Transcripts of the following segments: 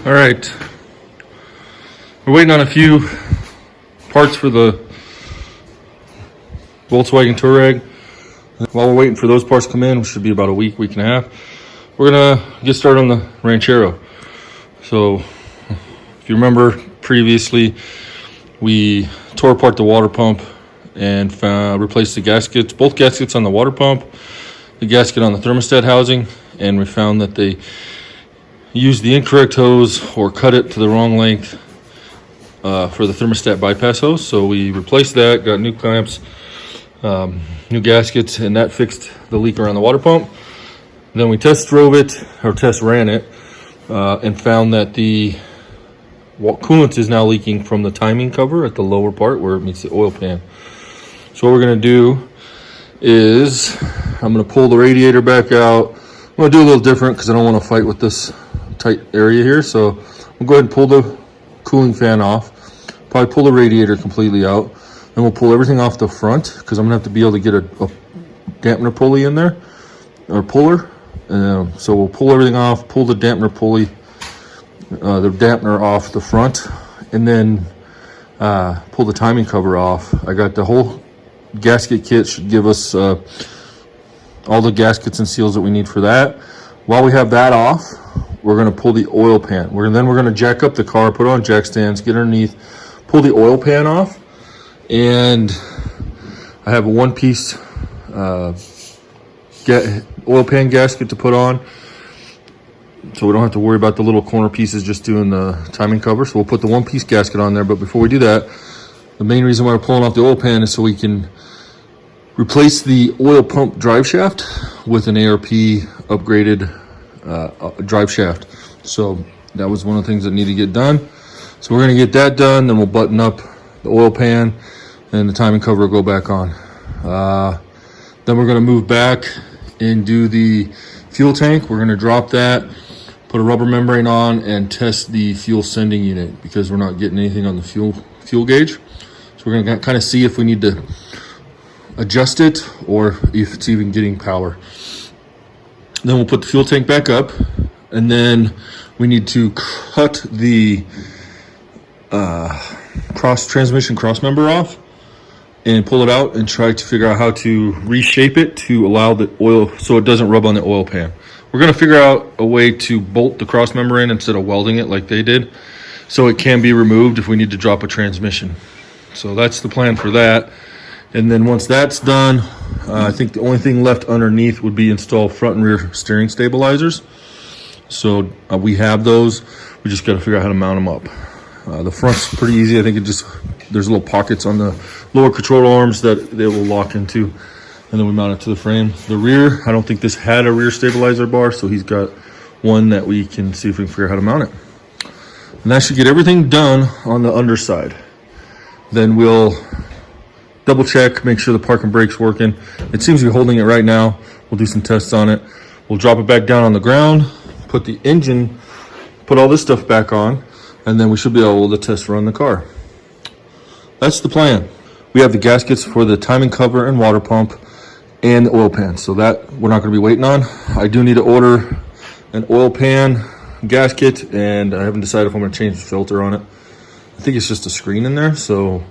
All right, we're waiting on a few parts for the Volkswagen Touareg. While we're waiting for those parts to come in, which should be about a week and a half, we're gonna get started on the Ranchero. So if you remember previously, we tore apart the water pump and replaced the gaskets, both gaskets on the water pump, the gasket on the thermostat housing, and we found that they used the incorrect hose or cut it to the wrong length for the thermostat bypass hose. So we replaced that, got new clamps, new gaskets, and that fixed the leak around the water pump. Then we test ran it, and found that the coolant is now leaking from the timing cover at the lower part where it meets the oil pan. So what we're gonna do is I'm gonna pull the radiator back out. I'm gonna do a little different because I don't want to fight with this tight area here. So we'll go ahead and pull the cooling fan off, probably pull the radiator completely out. Then we'll pull everything off the front because I'm gonna have to be able to get a dampener pulley in there, or puller. So we'll pull everything off, pull the dampener pulley, the dampener off the front, and then pull the timing cover off. I got the whole gasket kit, should give us all the gaskets and seals that we need for that. While we have that off, we're gonna pull the oil pan. Then we're gonna jack up the car, put on jack stands, get underneath, pull the oil pan off, and I have a one-piece oil pan gasket to put on, so we don't have to worry about the little corner pieces just doing the timing cover. So we'll put the one-piece gasket on there. But before we do that, the main reason why we're pulling off the oil pan is so we can replace the oil pump drive shaft with an ARP upgraded drive shaft. So that was one of the things that needed to get done. So we're gonna get that done, then we'll button up the oil pan and the timing cover will go back on. Then we're gonna move back and do the fuel tank. We're gonna drop that, put a rubber membrane on, and test the fuel sending unit because we're not getting anything on the fuel gauge. So we're gonna kind of see if we need to adjust it or if it's even getting power. Then we'll put the fuel tank back up, and then we need to cut the transmission cross member off and pull it out and try to figure out how to reshape it to allow the oil so it doesn't rub on the oil pan. We're gonna figure out a way to bolt the cross member in instead of welding it like they did, so it can be removed if we need to drop a transmission. So that's the plan for that. And then once that's done, I think the only thing left underneath would be install front and rear steering stabilizers. So we have those. We just got to figure out how to mount them up. The front's pretty easy. I think there's little pockets on the lower control arms that they will lock into, and then we mount it to the frame. The rear, I don't think this had a rear stabilizer bar, so he's got one that we can see if we can figure out how to mount it. And that should get everything done on the underside. Then we'll double check, make sure the park and brake's working. It seems to be holding it right now. We'll do some tests on it. We'll drop it back down on the ground, put the engine, put all this stuff back on, and then we should be able to test run the car. That's the plan. We have the gaskets for the timing cover and water pump and the oil pan, so that we're not gonna be waiting on. I do need to order an oil pan gasket, and I haven't decided if I'm gonna change the filter on it. I think it's just a screen in there, so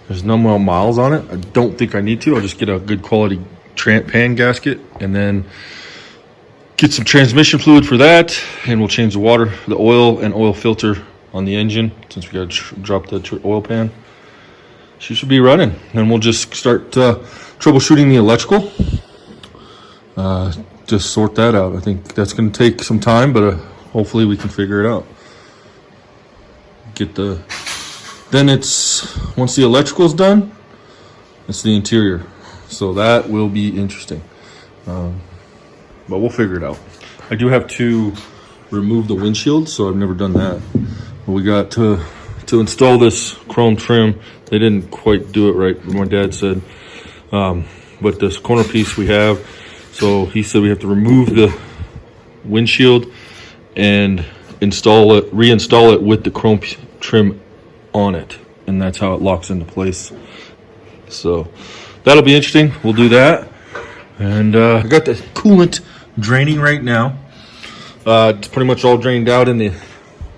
there's no more miles on it. I don't think I need to. I'll just get a good quality pan gasket and then get some transmission fluid for that, and we'll change the water, the oil and oil filter on the engine since we got to drop the oil pan. She should be running. Then we'll just start troubleshooting the electrical. Just sort that out. I think that's going to take some time, but hopefully we can figure it out. Then once the electrical's done, it's the interior. So that will be interesting. But we'll figure it out. I do have to remove the windshield, so I've never done that. But we got to install this chrome trim. They didn't quite do it right, my dad said. But this corner piece we have, so he said we have to remove the windshield and reinstall it with the chrome trim on it, and that's how it locks into place. So that'll be interesting. We'll do that. And I got the coolant draining right now. It's pretty much all drained out in the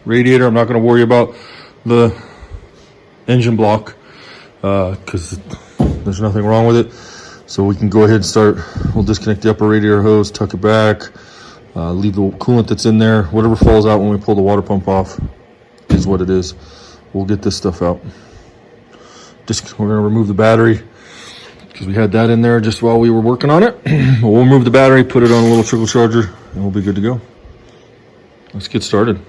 radiator. I'm not going to worry about the engine block because there's nothing wrong with it. So we can go ahead and start. We'll disconnect the upper radiator hose, tuck it back, leave the coolant that's in there. Whatever falls out when we pull the water pump off is what it is. We'll get this stuff out. We're going to remove the battery because we had that in there just while we were working on it. We'll remove the battery, put it on a little trickle charger, and we'll be good to go. Let's get started.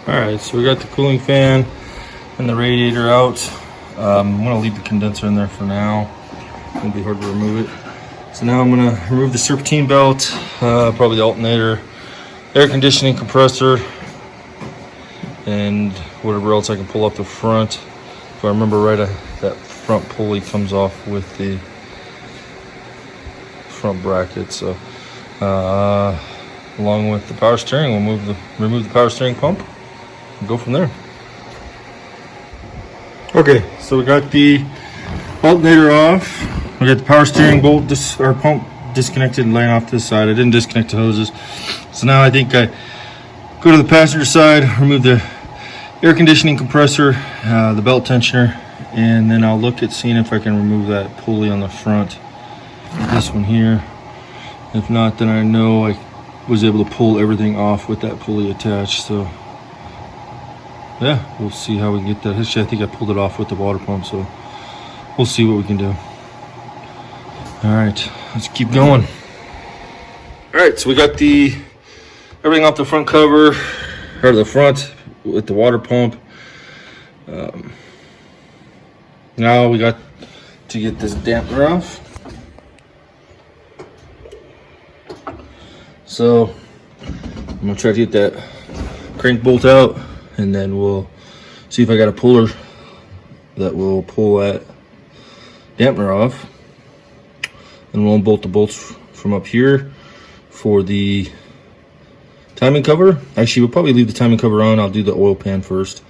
Alright, so we got the cooling fan and the radiator out. I'm going to leave the condenser in there for now. It'll be hard to remove it. So now I'm going to remove the serpentine belt, probably the alternator, air conditioning compressor, and whatever else I can pull off the front. If I remember right, that front pulley comes off with the front bracket. So along with the power steering, we'll remove the power steering pump and go from there. Okay, so we got the alternator off. We got the power steering bolt or pump disconnected and laying off this side. I didn't disconnect the hoses. So now I think I go to the passenger side, remove the air conditioning compressor, the belt tensioner, and then I'll look at seeing if I can remove that pulley on the front. This one here. If not, then I know I was able to pull everything off with that pulley attached. So yeah, we'll see how we can get that. Actually, I think I pulled it off with the water pump, so we'll see what we can do. All right, let's keep going. All right, so we got everything off the front cover, or the front with the water pump. Now we got to get this dampener off. So I'm gonna try to get that crank bolt out, and then we'll see if I got a puller that will pull that dampener off. And we'll unbolt the bolts from up here for the timing cover. Actually, we'll probably leave the timing cover on. I'll do the oil pan first.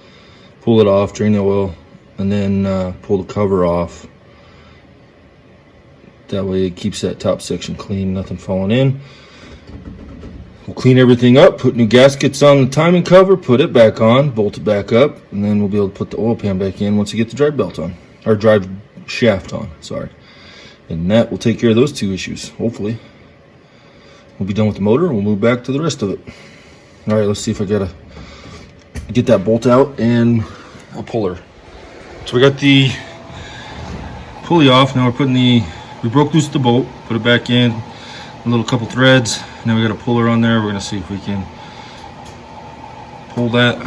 Pull it off, drain the oil, and then pull the cover off. That way it keeps that top section clean, nothing falling in. We'll clean everything up, put new gaskets on the timing cover, put it back on, bolt it back up, and then we'll be able to put the oil pan back in once you get the drive belt on, or drive shaft on, sorry. And that will take care of those two issues, hopefully. We'll be done with the motor and we'll move back to the rest of it. All right, let's see if I gotta get that bolt out and a puller. So we got the pulley off. Now we're putting we broke loose the bolt, put it back in, a little couple threads. Now we got a puller on there. We're gonna see if we can pull that.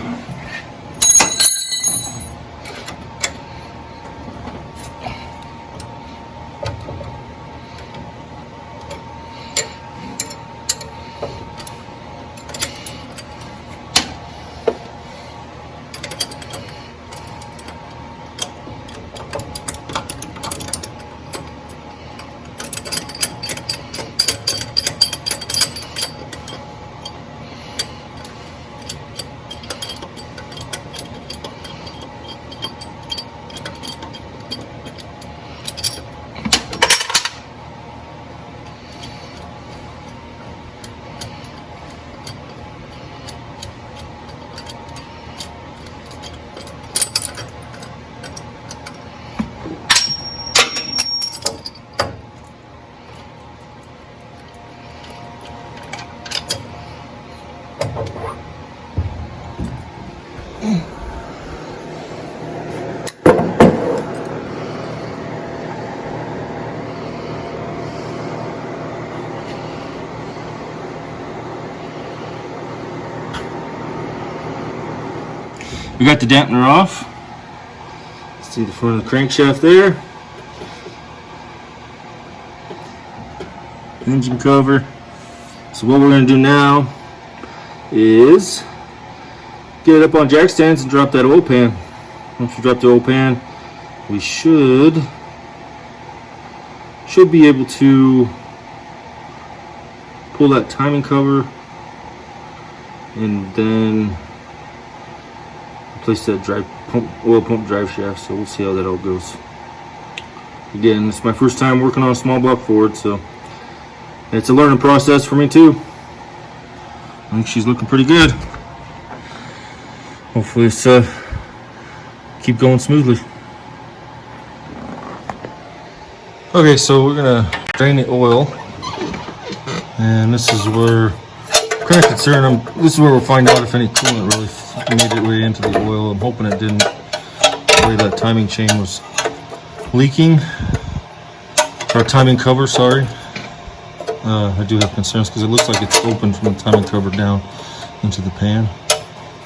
We got the dampener off. See the front of the crankshaft there. Engine cover. So what we're going to do now is get it up on jack stands and drop that oil pan. Once we drop the oil pan, we should be able to pull that timing cover and then replace that oil pump drive shaft. So we'll see how that all goes. Again, it's my first time working on a small block Ford, so it's a learning process for me too. I think she's looking pretty good. Hopefully it's keep going smoothly. Okay, so we're gonna drain the oil, and this is where I'm kind of concerned. This is where we'll find out if any coolant really made its way into the oil. I'm hoping it didn't. The way that timing chain was leaking, or timing cover, sorry. I do have concerns because it looks like it's open from the timing cover down into the pan.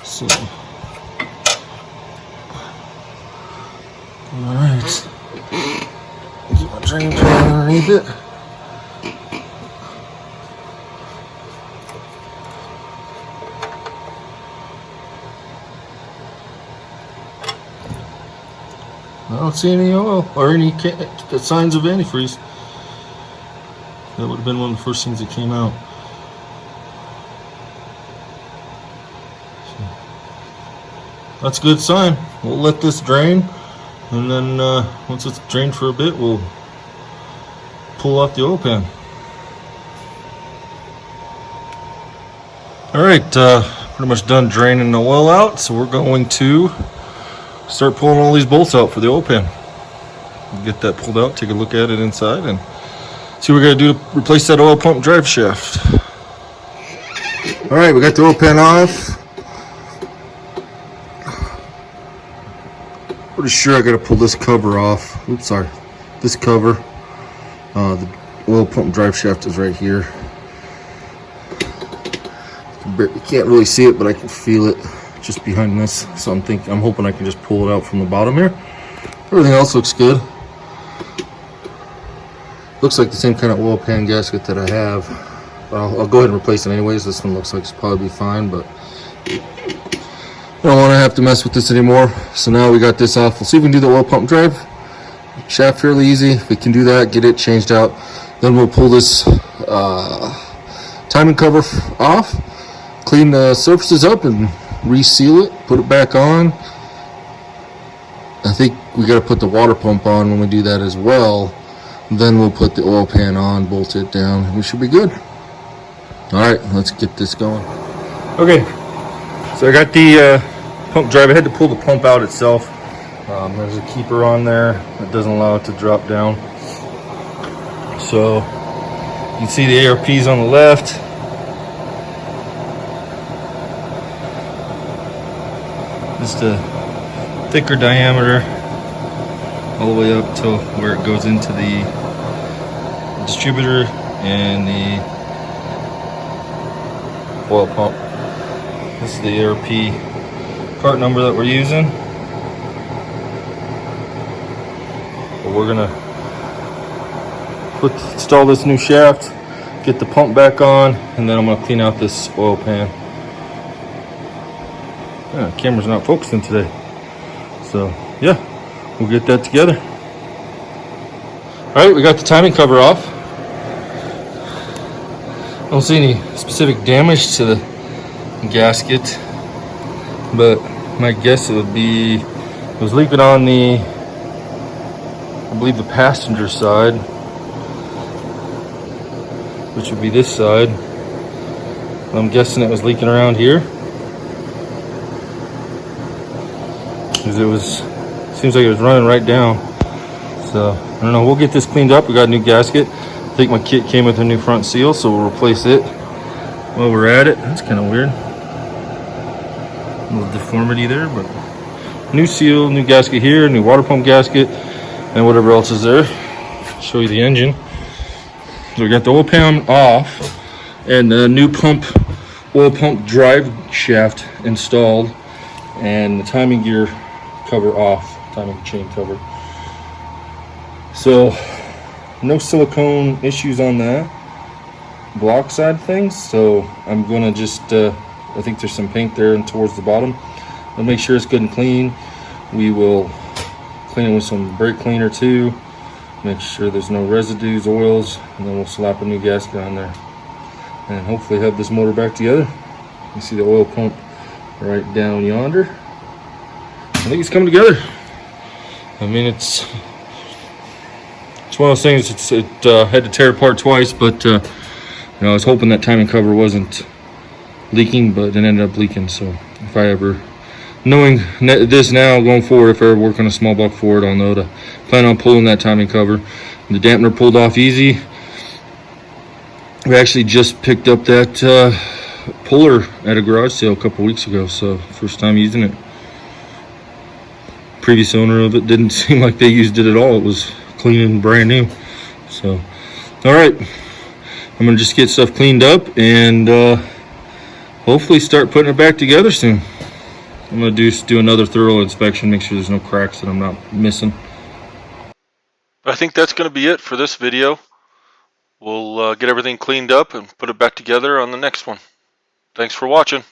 So, all right. Get my drain pan underneath it. I don't see any oil or any signs of antifreeze. That would have been one of the first things that came out. So, that's a good sign. We'll let this drain, and then once it's drained for a bit, we'll pull off the oil pan. All right, pretty much done draining the oil out, so we're going to start pulling all these bolts out for the oil pan. Get that pulled out, take a look at it inside, and see what we're going to do to replace that oil pump drive shaft. All right, we got the oil pan off. Pretty sure I got to pull this cover off. Oops, sorry. This cover. The oil pump drive shaft is right here. You can't really see it, but I can feel it just behind this. So I'm hoping I can just pull it out from the bottom here. Everything else looks good. Looks like the same kind of oil pan gasket that I have. I'll go ahead and replace it anyways. This one looks like it's probably fine, but I don't want to have to mess with this anymore. So now we got this off. We'll see if we can do the oil pump drive, shaft fairly easy. We can do that, get it changed out. Then we'll pull this timing cover off, clean the surfaces up and reseal it, put it back on. I think we got to put the water pump on when we do that as well. Then we'll put the oil pan on, bolt it down, and we should be good. All right, let's get this going. Okay, so I got the pump drive. I had to pull the pump out itself. There's a keeper on there that doesn't allow it to drop down. So you can see the ARPs on the left. Just a thicker diameter all the way up to where it goes into the distributor and the oil pump. This is the ARP part number that we're using. But we're gonna install this new shaft, get the pump back on, and then I'm gonna clean out this oil pan. Yeah, the camera's not focusing today. So yeah, we'll get that together. All right, we got the timing cover off. I don't see any specific damage to the gasket, but my guess it would be it was leaking on the, I believe, the passenger side, which would be this side. I'm guessing it was leaking around here, because it was, seems like it was running right down. So I don't know, we'll get this cleaned up. We got a new gasket. I think my kit came with a new front seal, so we'll replace it while we're at it. That's kind of weird, a little deformity there, but new seal, new gasket here, new water pump gasket, and whatever else is there. Show you the engine. So we got the oil pan off and the new oil pump drive shaft installed, and the timing gear cover off, timing chain cover. So no silicone issues on that block side of things. So I'm gonna just I think there's some paint there and towards the bottom. I'll make sure it's good and clean. We will clean it with some brake cleaner too, make sure there's no residues, oils, and then we'll slap a new gasket on there and hopefully have this motor back together. You see the oil pump right down yonder. I think it's coming together. I mean, it's one of those things. It had to tear apart twice, but you know, I was hoping that timing cover wasn't leaking, but it ended up leaking. So if I ever, knowing this now going forward, if I ever work on a small block Ford, I'll know to plan on pulling that timing cover. The dampener pulled off easy. We actually just picked up that puller at a garage sale a couple weeks ago, so first time using it. Previous owner of it didn't seem like they used it at all. It was clean and brand new. So all right, I'm gonna just get stuff cleaned up and hopefully start putting it back together soon. I'm gonna do another thorough inspection, make sure there's no cracks that I'm not missing. I think that's gonna be it for this video. We'll get everything cleaned up and put it back together on the next one. Thanks for watching.